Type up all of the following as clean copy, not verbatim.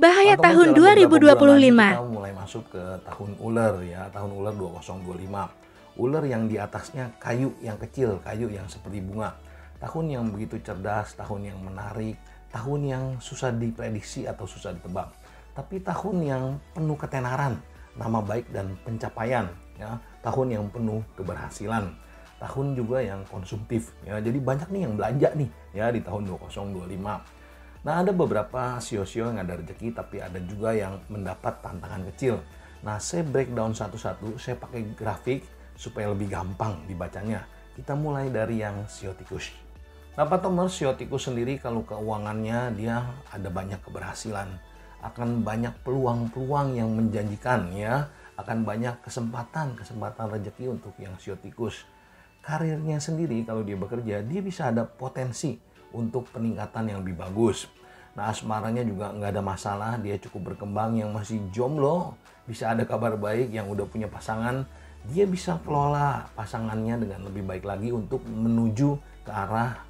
Bahaya Teman-teman, tahun dalam beberapa bulan lagi 2025. kita mulai masuk ke tahun ular ya, tahun ular 2025. Ular yang di atasnya kayu yang kecil, kayu yang seperti bunga. Tahun yang begitu cerdas, tahun yang menarik, tahun yang susah diprediksi atau susah ditebak. Tapi tahun yang penuh ketenaran, nama baik dan pencapaian ya, tahun yang penuh keberhasilan. Tahun juga yang konsumtif ya. Jadi banyak nih yang belanja nih ya di tahun 2025. Nah, ada beberapa sio-sio yang ada rezeki, tapi ada juga yang mendapat tantangan kecil. Nah, saya breakdown satu-satu, saya pakai grafik supaya lebih gampang dibacanya. Kita mulai dari yang sio tikus. Nah, Pak Tomer, sio tikus sendiri kalau keuangannya dia ada banyak keberhasilan. Akan banyak peluang-peluang yang menjanjikan ya. Akan banyak kesempatan rezeki untuk yang sio tikus. Karirnya sendiri kalau dia bekerja, dia bisa ada potensi untuk peningkatan yang lebih bagus. Nah, asmaranya juga nggak ada masalah, dia cukup berkembang. Yang masih jomblo bisa ada kabar baik, yang udah punya pasangan dia bisa kelola pasangannya dengan lebih baik lagi untuk menuju ke arah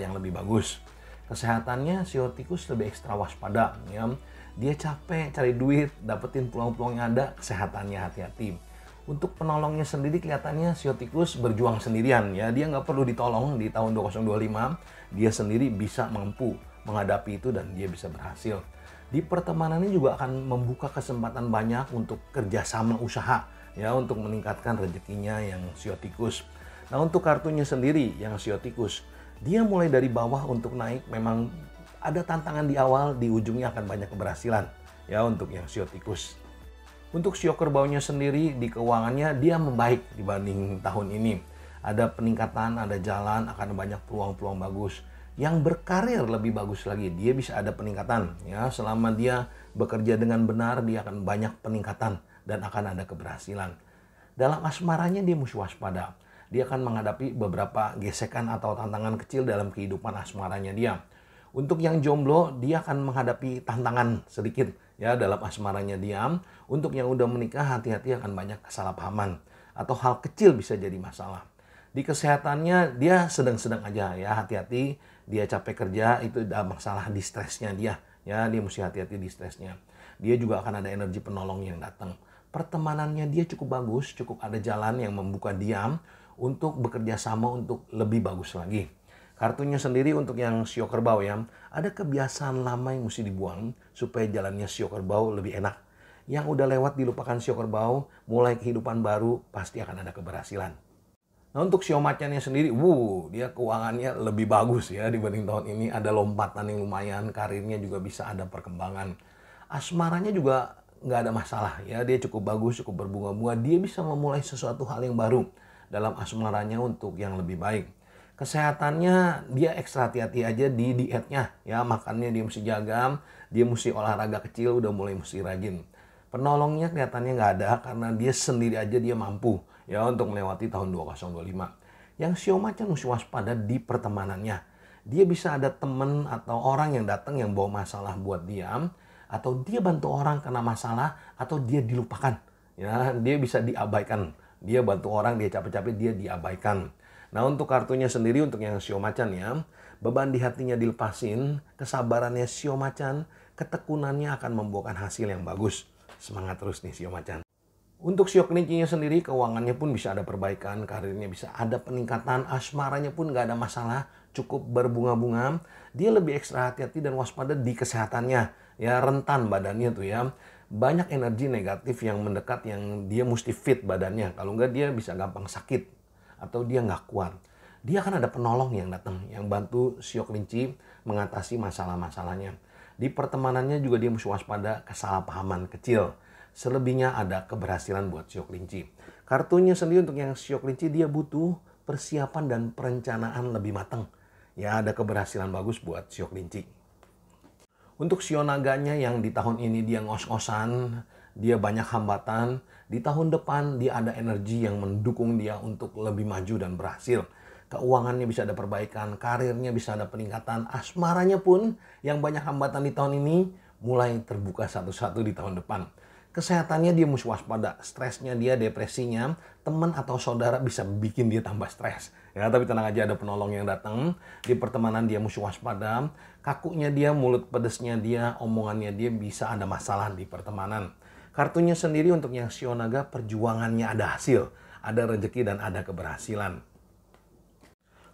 yang lebih bagus. Kesehatannya sio tikus lebih ekstra waspada ya. Dia capek cari duit, dapetin peluang-peluang yang ada, kesehatannya hati-hati. Untuk penolongnya sendiri kelihatannya sio tikus berjuang sendirian ya. Dia nggak perlu ditolong di tahun 2025. Dia sendiri bisa mampu menghadapi itu dan dia bisa berhasil. Di pertemanannya juga akan membuka kesempatan banyak untuk kerjasama usaha ya, untuk meningkatkan rezekinya yang sio tikus. Nah, untuk kartunya sendiri yang sio tikus, dia mulai dari bawah untuk naik memang ada tantangan di awal, di ujungnya akan banyak keberhasilan ya untuk yang sio tikus. Untuk sio kerbaunya sendiri di keuangannya dia membaik dibanding tahun ini. Ada peningkatan, ada jalan, akan banyak peluang-peluang bagus. Yang berkarir lebih bagus lagi, dia bisa ada peningkatan ya. Selama dia bekerja dengan benar, dia akan banyak peningkatan dan akan ada keberhasilan. Dalam asmaranya dia mesti waspada. Dia akan menghadapi beberapa gesekan atau tantangan kecil dalam kehidupan asmaranya dia. Untuk yang jomblo, dia akan menghadapi tantangan sedikit ya dalam asmaranya dia. Untuk yang udah menikah, hati-hati akan banyak kesalahpahaman atau hal kecil bisa jadi masalah. Di kesehatannya dia sedang-sedang aja ya, hati-hati. Dia capek kerja, itu ada masalah di stresnya dia ya, dia mesti hati-hati di stresnya. Dia juga akan ada energi penolong yang datang. Pertemanannya dia cukup bagus, cukup ada jalan yang membuka dia untuk bekerja sama untuk lebih bagus lagi. Kartunya sendiri untuk yang sio kerbau ya, ada kebiasaan lama yang mesti dibuang supaya jalannya sio kerbau lebih enak. Yang udah lewat dilupakan sio kerbau, mulai kehidupan baru pasti akan ada keberhasilan. Nah, untuk sio macannya sendiri, dia keuangannya lebih bagus ya dibanding tahun ini. Ada lompatan yang lumayan, karirnya juga bisa ada perkembangan. Asmaranya juga nggak ada masalah ya, dia cukup bagus, cukup berbunga-bunga. Dia bisa memulai sesuatu hal yang baru dalam asmaranya untuk yang lebih baik. Kesehatannya dia ekstra hati-hati aja di dietnya ya, makannya dia mesti jaga, dia mesti olahraga kecil, udah mulai mesti rajin. Penolongnya kelihatannya nggak ada karena dia sendiri aja dia mampu ya untuk melewati tahun 2025. Yang sio macan mesti waspada di pertemanannya. Dia bisa ada teman atau orang yang datang yang bawa masalah buat dia, atau dia bantu orang kena masalah, atau dia dilupakan. Ya, dia bisa diabaikan. Dia bantu orang, dia capek-capek, dia diabaikan. Nah, untuk kartunya sendiri untuk yang sio macan ya, beban di hatinya dilepasin, kesabarannya sio macan, ketekunannya akan membuahkan hasil yang bagus. Semangat terus nih sio macan. Untuk sio kelincinya sendiri, keuangannya pun bisa ada perbaikan, karirnya bisa ada peningkatan, asmaranya pun nggak ada masalah, cukup berbunga-bunga. Dia lebih ekstra hati-hati dan waspada di kesehatannya, ya rentan badannya tuh ya. Banyak energi negatif yang mendekat yang dia mesti fit badannya, kalau nggak dia bisa gampang sakit atau dia nggak kuat. Dia akan ada penolong yang datang, yang bantu sio kelinci mengatasi masalah-masalahnya. Di pertemanannya juga dia mesti waspada kesalahpahaman kecil. Selebihnya ada keberhasilan buat sio kelinci. Kartunya sendiri untuk yang sio kelinci dia butuh persiapan dan perencanaan lebih matang. Ya, ada keberhasilan bagus buat sio kelinci. Untuk sio naganya yang di tahun ini dia ngos-ngosan, dia banyak hambatan. Di tahun depan dia ada energi yang mendukung dia untuk lebih maju dan berhasil. Keuangannya bisa ada perbaikan, karirnya bisa ada peningkatan, asmaranya pun yang banyak hambatan di tahun ini mulai terbuka satu-satu di tahun depan. Kesehatannya dia mesti waspada, stresnya dia, depresinya, teman atau saudara bisa bikin dia tambah stres. Ya, tapi tenang aja, ada penolong yang datang. Di pertemanan dia mesti waspada, kakunya dia, mulut pedesnya dia, omongannya dia bisa ada masalah di pertemanan. Kartunya sendiri untuk yang Shio Naga, perjuangannya ada hasil, ada rezeki dan ada keberhasilan.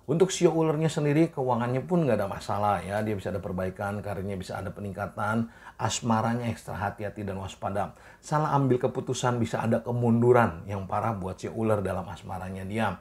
Untuk Shio ulernya sendiri, keuangannya pun nggak ada masalah ya. Dia bisa ada perbaikan, karirnya bisa ada peningkatan, asmaranya ekstra hati-hati dan waspada. Salah ambil keputusan bisa ada kemunduran yang parah buat Shio uler dalam asmaranya dia.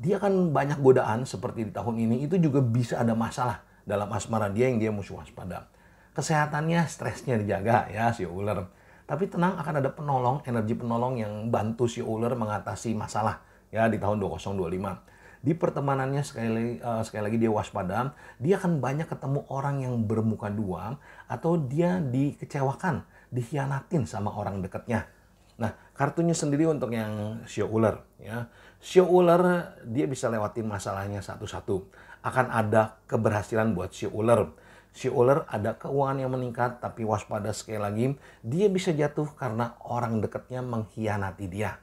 Dia kan banyak godaan seperti di tahun ini, itu juga bisa ada masalah dalam asmara dia yang dia mesti waspada. Kesehatannya, stresnya dijaga ya Shio uler. Tapi tenang, akan ada penolong, energi penolong yang bantu Shio uler mengatasi masalah ya di tahun 2025. Di pertemanannya sekali lagi dia waspada, dia akan banyak ketemu orang yang bermuka dua atau dia dikecewakan, dikhianatin sama orang dekatnya. Nah, kartunya sendiri untuk yang Shio uler ya. Shio uler dia bisa lewatin masalahnya satu-satu. Akan ada keberhasilan buat Shio uler. Shio uler ada keuangan yang meningkat, tapi waspada sekali lagi, dia bisa jatuh karena orang dekatnya mengkhianati dia.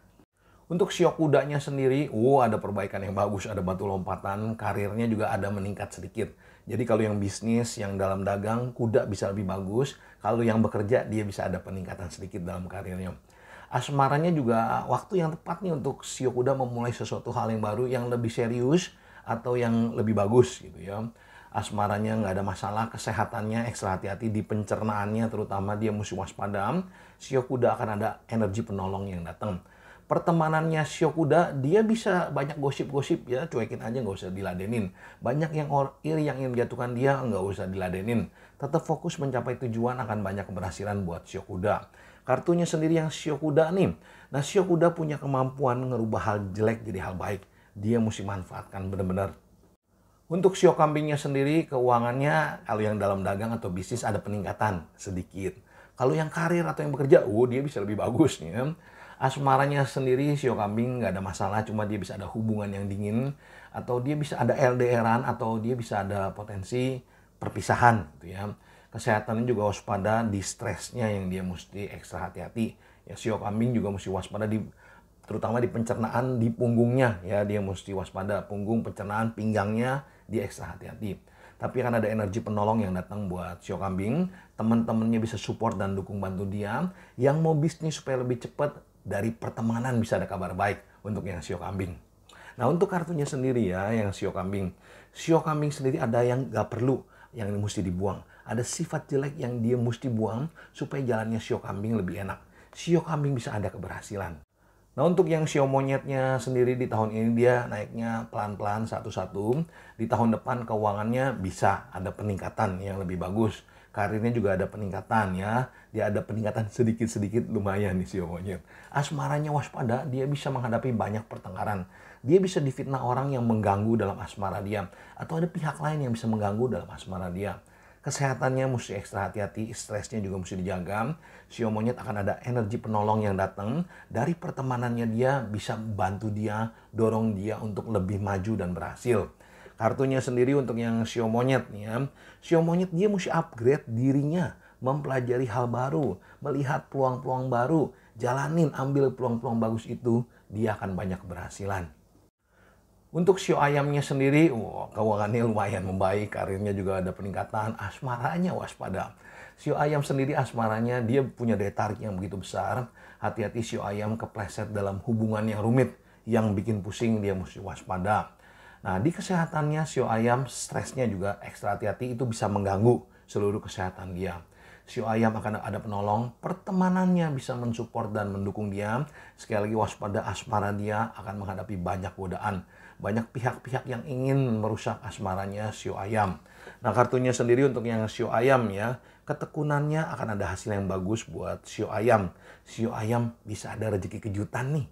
Untuk Shio kudanya sendiri, ada perbaikan yang bagus, ada batu lompatan, karirnya juga ada meningkat sedikit. Jadi kalau yang bisnis, yang dalam dagang, kuda bisa lebih bagus. Kalau yang bekerja, dia bisa ada peningkatan sedikit dalam karirnya. Asmaranya juga waktu yang tepat nih untuk Shio kuda memulai sesuatu hal yang baru, yang lebih serius, atau yang lebih bagus gitu ya. Asmaranya nggak ada masalah, kesehatannya ekstra hati-hati di pencernaannya, terutama dia mesti waspada. Shio kuda akan ada energi penolong yang datang. Pertemanannya Shio kuda, dia bisa banyak gosip-gosip ya, cuekin aja, nggak usah diladenin. Banyak yang iri yang ingin menjatuhkan dia, nggak usah diladenin. Tetap fokus mencapai tujuan, akan banyak keberhasilan buat Shio kuda. Kartunya sendiri yang Shio kuda nih. Nah, Shio kuda punya kemampuan ngerubah hal jelek jadi hal baik. Dia mesti manfaatkan benar-benar. Untuk Shio kambingnya sendiri, keuangannya kalau yang dalam dagang atau bisnis ada peningkatan sedikit. Kalau yang karir atau yang bekerja, dia bisa lebih bagus nih ya. Asmaranya sendiri Shio kambing nggak ada masalah, cuma dia bisa ada hubungan yang dingin, atau dia bisa ada LDRan, atau dia bisa ada potensi perpisahan gitu ya. Kesehatannya juga waspada, di stresnya yang dia mesti ekstra hati-hati. Ya, Shio kambing juga mesti waspada terutama di pencernaan, di punggungnya ya, dia mesti waspada, punggung, pencernaan, pinggangnya dia ekstra hati-hati. Tapi kan ada energi penolong yang datang buat Shio kambing, teman-temannya bisa support dan dukung bantu dia. Yang mau bisnis supaya lebih cepat, dari pertemanan bisa ada kabar baik untuk yang Shio kambing. Nah, untuk kartunya sendiri ya, yang Shio kambing. Shio kambing sendiri ada yang gak perlu, yang mesti dibuang. Ada sifat jelek yang dia mesti buang supaya jalannya Shio kambing lebih enak. Shio kambing bisa ada keberhasilan. Nah, untuk yang Shio monyetnya sendiri di tahun ini dia naiknya pelan-pelan satu-satu. Di tahun depan keuangannya bisa ada peningkatan yang lebih bagus. Karirnya juga ada peningkatan ya. Dia ada peningkatan sedikit-sedikit, lumayan nih Shio monyet. Asmaranya waspada, dia bisa menghadapi banyak pertengkaran. Dia bisa difitnah orang yang mengganggu dalam asmara dia. Atau ada pihak lain yang bisa mengganggu dalam asmara dia. Kesehatannya mesti ekstra hati-hati, stresnya juga mesti dijaga. Shio monyet akan ada energi penolong yang datang. Dari pertemanannya dia bisa bantu dia, dorong dia untuk lebih maju dan berhasil. Kartunya sendiri untuk yang Shio monyet nih ya. Shio monyet dia mesti upgrade dirinya, mempelajari hal baru, melihat peluang-peluang baru, jalanin, ambil peluang-peluang bagus itu, dia akan banyak keberhasilan. Untuk Shio ayamnya sendiri, keuangannya lumayan membaik, karirnya juga ada peningkatan, asmaranya waspada. Shio ayam sendiri asmaranya dia punya daya tarik yang begitu besar. Hati-hati Shio ayam kepleset dalam hubungan yang rumit, yang bikin pusing, dia mesti waspada. Nah, di kesehatannya Shio ayam, stresnya juga ekstra hati-hati, itu bisa mengganggu seluruh kesehatan dia. Shio ayam akan ada penolong, pertemanannya bisa mensupport dan mendukung dia. Sekali lagi waspada, asmara dia akan menghadapi banyak godaan. Banyak pihak-pihak yang ingin merusak asmaranya Shio ayam. Nah, kartunya sendiri untuk yang Shio ayam ya, ketekunannya akan ada hasil yang bagus buat Shio ayam. Shio ayam bisa ada rezeki kejutan nih.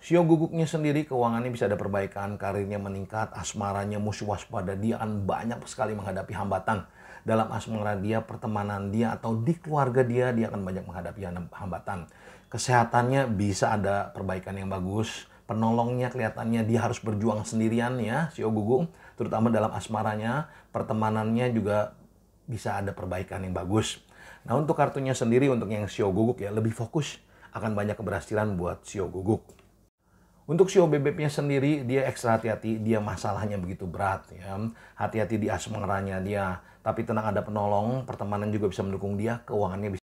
Shio guguknya sendiri keuangannya bisa ada perbaikan, karirnya meningkat, asmaranya mesti waspada, dia akan banyak sekali menghadapi hambatan. Dalam asmara dia, pertemanan dia, atau di keluarga dia akan banyak menghadapi hambatan. Kesehatannya bisa ada perbaikan yang bagus, penolongnya kelihatannya dia harus berjuang sendirian ya, Shio guguk, terutama dalam asmaranya, pertemanannya juga bisa ada perbaikan yang bagus. Nah, untuk kartunya sendiri, untuk yang Shio Guguk ya, lebih fokus akan banyak keberhasilan buat Shio Guguk. Untuk Shio Bebeknya sendiri, dia ekstra hati-hati, dia masalahnya begitu berat ya. Hati-hati di asmaranya dia, tapi tenang ada penolong, pertemanan juga bisa mendukung dia, keuangannya bisa